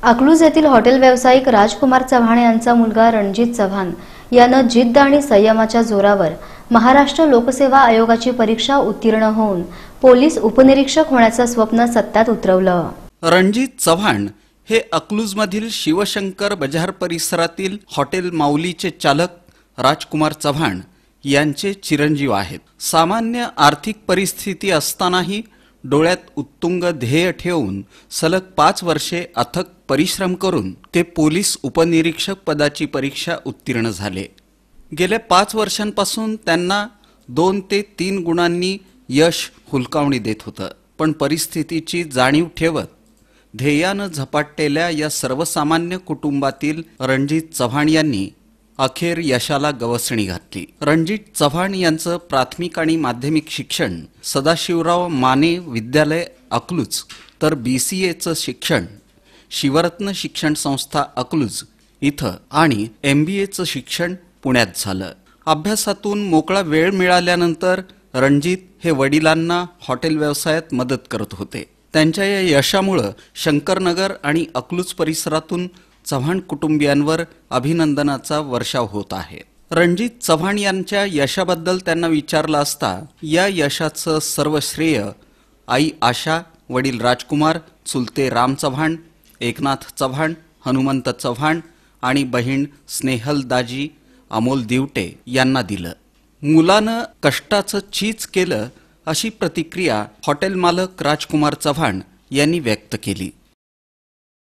अकलूज येथील हॉटेल व्यावसायिक राजकुमार चव्हाण यांचा मुलगा रणजित चव्हाण यानं जिद्द आणि संयमाच्या जोरावर महाराष्ट्र लोकसेवा आयोगाची परीक्षा उत्तीर्ण होऊन पोलीस उपनिरीक्षक होण्याचं स्वप्न सत्यात उतरवलं। रणजित चव्हाण हे अकलूजमधील शिवशंकर बाजार परिसरातील हॉटेल माऊलीचे चालक राजकुमार चव्हाण यांचे चिरंजीव आहेत। सामान्य आर्थिक परिस्थिती असतानाही डोळ्यात उत्तुंग ध्येय ठेवून सलग 5 वर्षे अथक परिश्रम करून ते पोलीस उपनिरीक्षक पदाची परीक्षा उत्तीर्ण झाले। गेल्या 5 वर्षांपासून त्यांना 2 ते 3 गुणांनी यश हुलकावणी देत होतं, पण परिस्थितीची जाणीव ठेवत ध्येयानं झपाटलेल्या या सर्वसामान्य कुटुंबातील रणजित चव्हाण यांनी अखेर यशाला गवसणी घातली। रणजित चव्हाण यांचं प्राथमिक आणि माध्यमिक शिक्षण सदाशिवराव माने विद्यालय अकलूज तर BCAचं शिक्षण शिवरत्न शिक्षण संस्था अकलूज इथं आणि MBAचं शिक्षण पुण्यात झालं। अभ्यासातून मोकळा वेळ मिळाल्यानंतर रणजित हे वडिलांना हॉटेल व्यवसायात मदत करत होते। त्यांच्या या यशामुळे शंकरनगर आणि अकलूज परिसरातून चव्हाण कुटुंबियांवर अभिनंदनाचा वर्षाव होत आहे। रणजित चव्हाण यांच्या यशाबद्दल त्यांना विचारलं असता या यशाचं सर्व श्रेय आई आशा, वडील राजकुमार, चुलते राम चव्हाण, एकनाथ चव्हाण, हनुमंत चव्हाण आणि बहीण स्नेहल दाजी अमोल दिवटे यांना दिलं। मुलानं कष्टाचं चीज केलं अशी प्रतिक्रिया हॉटेल मालक राजकुमार चव्हाण यांनी व्यक्त केली।